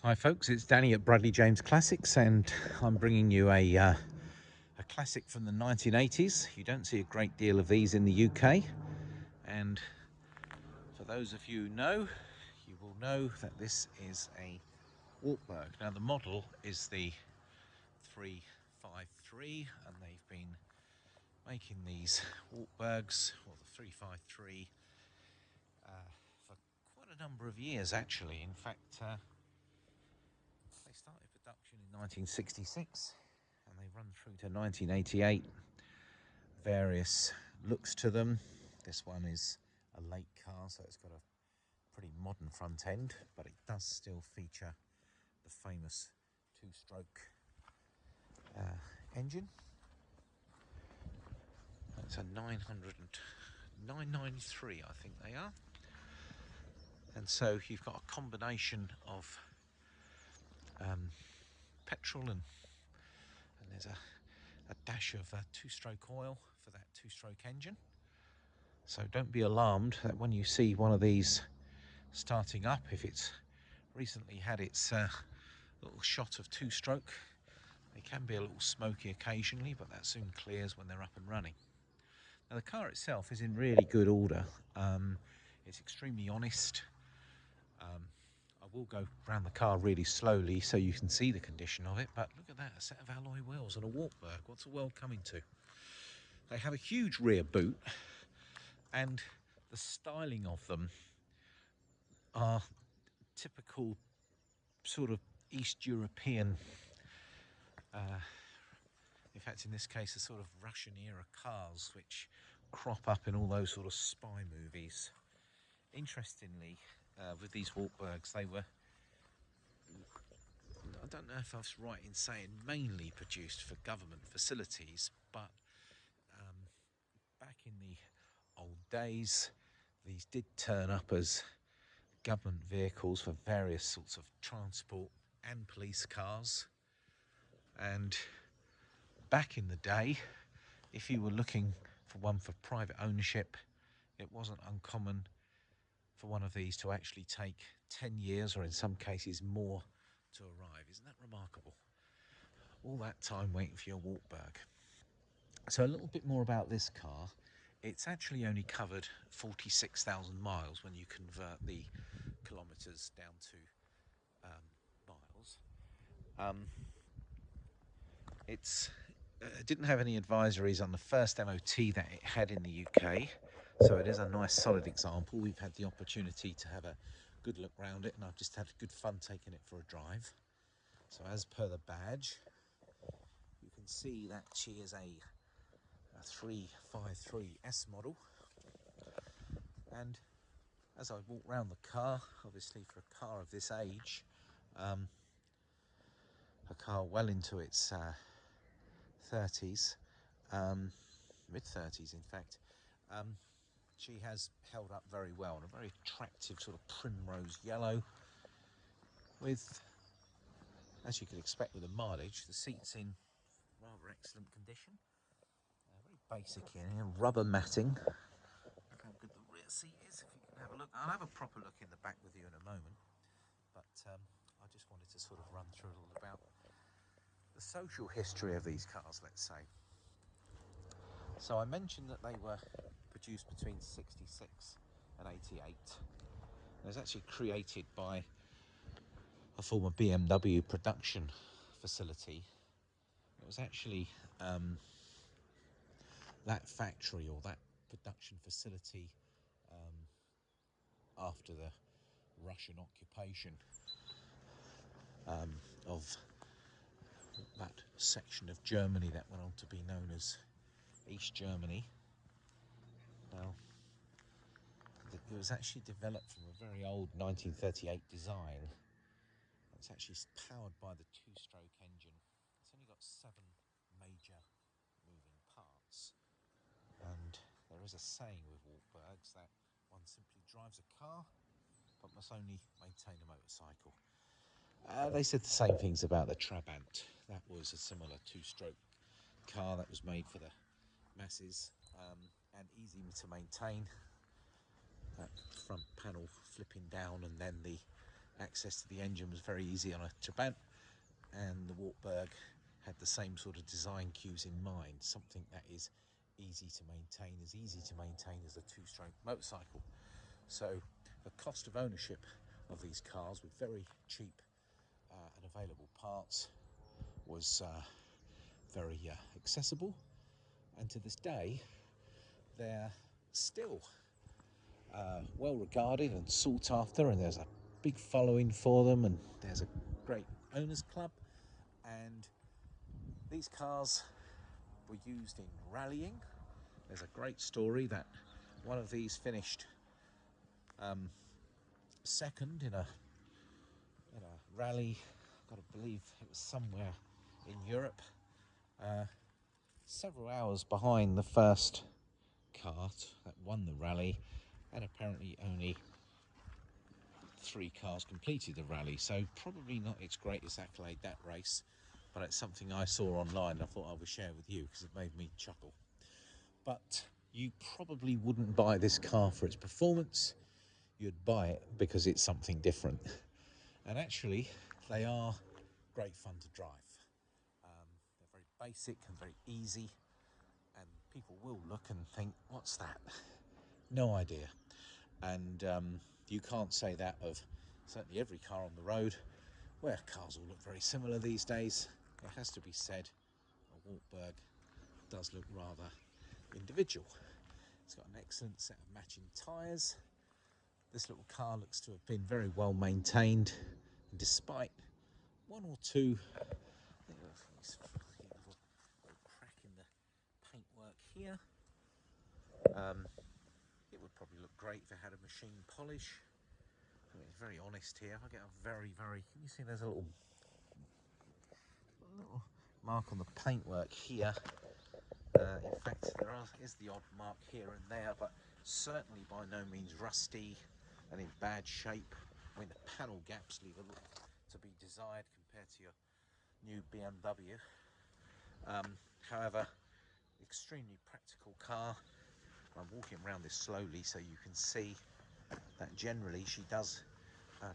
Hi folks, it's Danny at Bradley James Classics, and I'm bringing you a classic from the 1980s. You don't see a great deal of these in the UK, and for those of you who know, you will know that this is a Wartburg. Now the model is the 353, and they've been making these Wartburgs, or the 353, for quite a number of years actually. In fact, they started production in 1966 and they run through to 1988. Various looks to them. This one is a late car, so it's got a pretty modern front end, but it does still feature the famous two-stroke engine. It's a 993, I think they are. And so you've got a combination of petrol and there's a dash of two-stroke oil for that two-stroke engine. So don't be alarmed that when you see one of these starting up, if it's recently had its little shot of two-stroke, they can be a little smoky occasionally, but that soon clears when they're up and running. Now the car itself is in really good order. It's extremely honest. I will go around the car really slowly so you can see the condition of it, but look at that, a set of alloy wheels and a Wartburg. What's the world coming to? They have a huge rear boot, and the styling of them are typical sort of East European, in fact in this case a sort of Russian era cars which crop up in all those sort of spy movies. Interestingly, with these Wartburgs, they were, I don't know if I was right in saying mainly produced for government facilities, but back in the old days these did turn up as government vehicles for various sorts of transport and police cars. And back in the day, if you were looking for one for private ownership, it wasn't uncommon for one of these to actually take 10 years or in some cases more to arrive. Isn't that remarkable? All that time waiting for your Wartburg. So a little bit more about this car. It's actually only covered 46,000 miles when you convert the kilometres down to miles. It didn't have any advisories on the first MOT that it had in the UK, so it is a nice solid example. We've had the opportunity to have a good look round it, and I've just had good fun taking it for a drive. So as per the badge, you can see that she is a 353S model, and as I walk round the car, obviously for a car of this age, a car well into its 30s, mid-30s in fact, she has held up very well in a very attractive sort of primrose yellow with, as you could expect with a mileage, the seats in rather excellent condition. Very basic in here, rubber matting. Look how good the rear seat is, if you can have a look. I'll have a proper look in the back with you in a moment, but I just wanted to sort of run through a little about the social history of these cars, let's say. So I mentioned that they were produced between 66 and 88. It was actually created by a former BMW production facility. It was actually that factory or that production facility after the Russian occupation of that section of Germany that went on to be known as East Germany. Now, it was actually developed from a very old 1938 design. It's actually powered by the two-stroke engine. It's only got 7 major moving parts, and there is a saying with Wartburgs that one simply drives a car but must only maintain a motorcycle. They said the same things about the Trabant. That was a similar two-stroke car that was made for the masses, and easy to maintain. That front panel flipping down and then the access to the engine was very easy on a Trabant, and the Wartburg had the same sort of design cues in mind, something that is easy to maintain, as easy to maintain as a two-stroke motorcycle. So the cost of ownership of these cars with very cheap and available parts was very accessible, and to this day they're still well regarded and sought after, and there's a big following for them, and there's a great owners club. And these cars were used in rallying. There's a great story that one of these finished second in a rally. I've got to believe it was somewhere in Europe, several hours behind the first cart that won the rally, and apparently only 3 cars completed the rally, so probably not its greatest accolade, that race, but it's something I saw online and I thought I would share with you because it made me chuckle. But you probably wouldn't buy this car for its performance, you'd buy it because it's something different. And actually they are great fun to drive. They're very basic and very easy, and people will look and think, what's that? No idea. And you can't say that of certainly every car on the road, where cars all look very similar these days. It has to be said, a Wartburg does look rather individual. It's got an excellent set of matching tyres. This little car looks to have been very well maintained, and despite one or two, I think there's a little crack in the paintwork here. It would probably look great if it had a machine polish. I mean, it's very honest here. I get a very, can you see there's a little mark on the paintwork here. In fact, is the odd mark here and there, but certainly by no means rusty and in bad shape. I mean, the panel gaps leave a lot to be desired compared to your new BMW. However, extremely practical car. I'm walking around this slowly so you can see that generally she does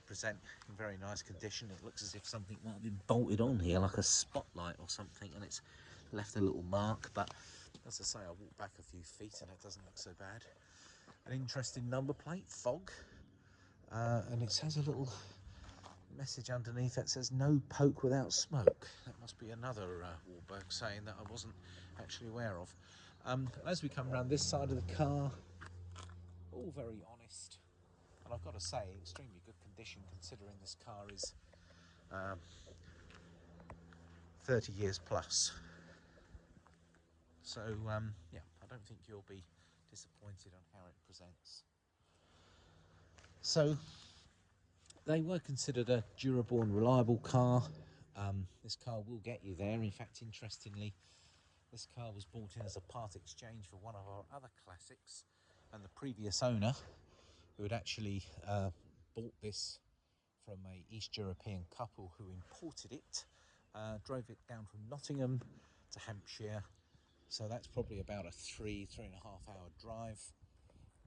present in very nice condition. It looks as if something might have been bolted on here, like a spotlight or something, and it's left a little mark, but as I say, I walked back a few feet and it doesn't look so bad. An interesting number plate, fog, and it has a little message underneath that says no poke without smoke. That must be another Wartburg saying that I wasn't actually aware of. As we come around this side of the car, all very honest, and I've got to say, extremely good condition considering this car is 30 years plus. So yeah, I don't think you'll be disappointed on how it presents. So they were considered a durable and reliable car. This car will get you there. In fact, interestingly, this car was bought in as a part exchange for one of our other classics, and the previous owner, who had actually bought this from a East European couple who imported it, drove it down from Nottingham to Hampshire. So that's probably about a 3.5 hour drive,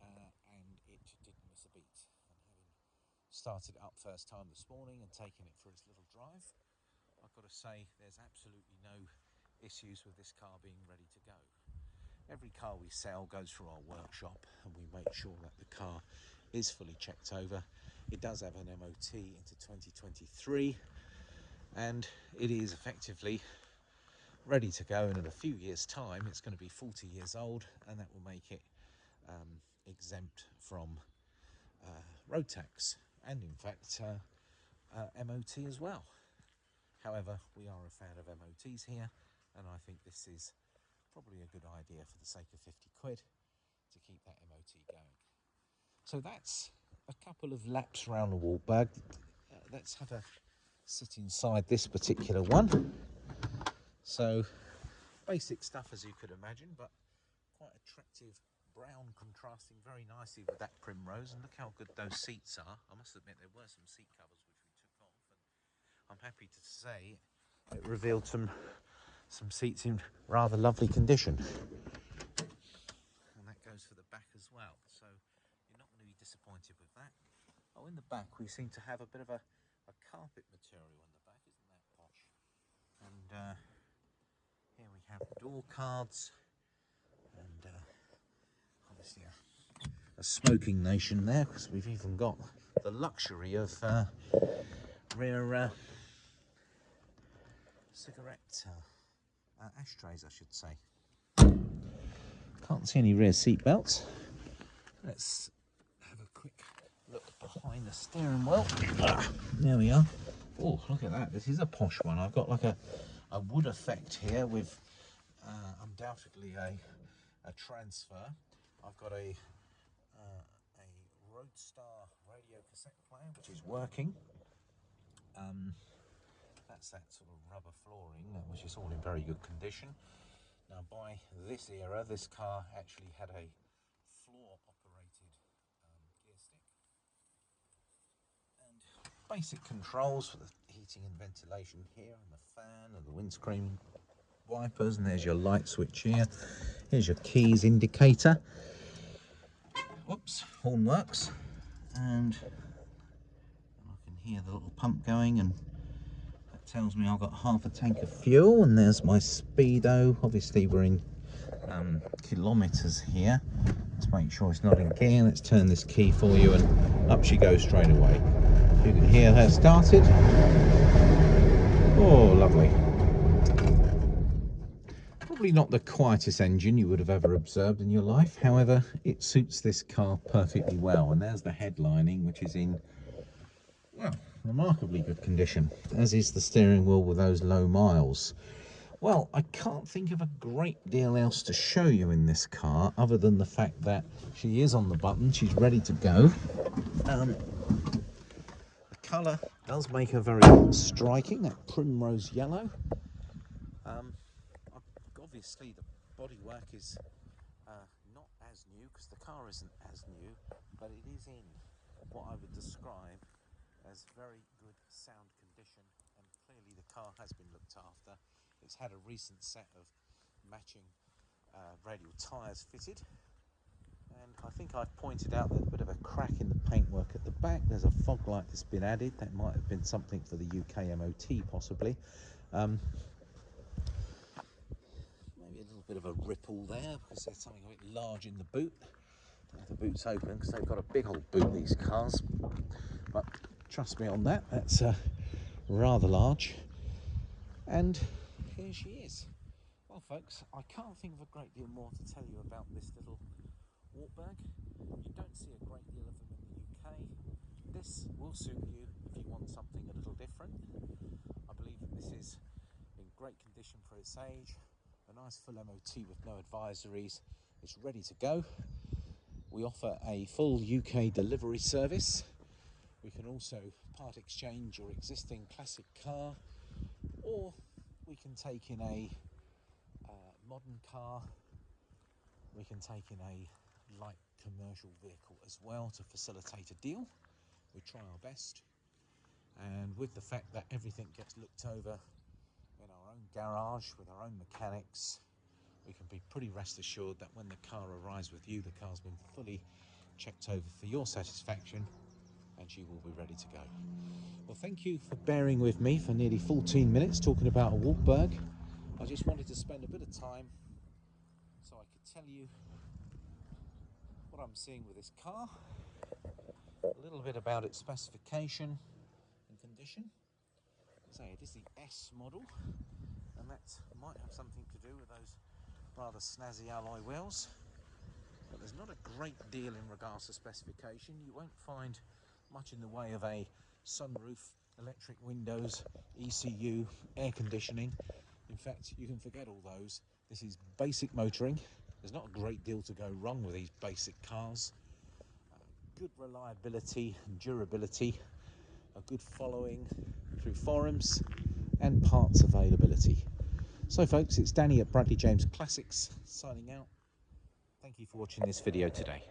and it didn't miss a beat. And having started it up first time this morning and taken it for its little drive, I've got to say there's absolutely no issues with this car being ready to go. Every car we sell goes through our workshop and we make sure that the car is fully checked over. It does have an MOT into 2023, and it is effectively ready to go, and in a few years time it's going to be 40 years old, and that will make it exempt from road tax and in fact MOT as well. However, we are a fan of MOTs here, and I think this is probably a good idea for the sake of 50 quid to keep that MOT going. So that's a couple of laps around the Wartburg. Let's have a sit inside this particular one. So basic stuff as you could imagine, but quite attractive brown contrasting very nicely with that primrose, and look how good those seats are. I must admit there were some seat covers which we took off, and I'm happy to say it revealed some seats in rather lovely condition. And that goes for the back as well, so you're not going to be disappointed with that. Oh, in the back we seem to have a bit of a carpet material in the back, isn't that posh? And here we have door cards, and obviously a smoking nation there, because we've even got the luxury of rear cigarette ashtrays, I should say. Can't see any rear seat belts. Let's have a quick look behind the steering wheel. There we are. Oh, look at that. This is a posh one. I've got like a wood effect here with undoubtedly a transfer. I've got a Roadstar radio cassette player, which is working. That's that sort of rubber flooring, which is all in very good condition. Now, by this era, this car actually had a floor-operated gear stick. And basic controls for the heating and ventilation here, and the fan, and the windscreen wipers, and there's your light switch here. Here's your keys indicator. Whoops, horn works. And I can hear the little pump going, and that tells me I've got half a tank of fuel. And there's my speedo. Obviously we're in kilometers here. Let's make sure it's not in gear. Let's turn this key for you, and up she goes straight away. You can hear her started. Oh, lovely. Probably not the quietest engine you would have ever observed in your life. However, it suits this car perfectly well. And there's the headlining, which is in, well, remarkably good condition, as is the steering wheel with those low miles. Well, I can't think of a great deal else to show you in this car, other than the fact that she is on the button, she's ready to go. The colour does make her very striking, that primrose yellow. Obviously the bodywork is not as new, because the car isn't as new, but it is in what I would describe as very good sound condition, and clearly the car has been looked after. It's had a recent set of matching radial tyres fitted, and I think I've pointed out that a bit of a crack in the paintwork at the back. There's a fog light that's been added. That might have been something for the UK MOT possibly. Maybe a little bit of a ripple there, because there's something a bit large in the boot. The boot's open because they've got a big old boot, these cars, but trust me on that, that's rather large. And here she is. Well folks, I can't think of a great deal more to tell you about this little Wartburg. You don't see a great deal of them in the UK. This will suit you if you want something a little different. I believe that this is in great condition for its age, a nice full MOT with no advisories. It's ready to go. We offer a full UK delivery service. We can also part exchange your existing classic car, or we can take in a modern car. We can take in a light commercial vehicle as well to facilitate a deal. We try our best, and with the fact that everything gets looked over in our own garage with our own mechanics, we can be pretty rest assured that when the car arrives with you, the car's been fully checked over for your satisfaction, and you will be ready to go. Well, thank you for bearing with me for nearly 14 minutes talking about a Wartburg. I just wanted to spend a bit of time so I could tell you what I'm seeing with this car, a little bit about its specification and condition. So it is the S model, and that might have something to do with those rather snazzy alloy wheels, but there's not a great deal in regards to specification. You won't find much in the way of a sunroof, electric windows, ECU, air conditioning. In fact, you can forget all those. This is basic motoring. There's not a great deal to go wrong with these basic cars. Good reliability and durability, a good following through forums, and parts availability. So folks, it's Danny at Bradley James Classics signing out. Thank you for watching this video today.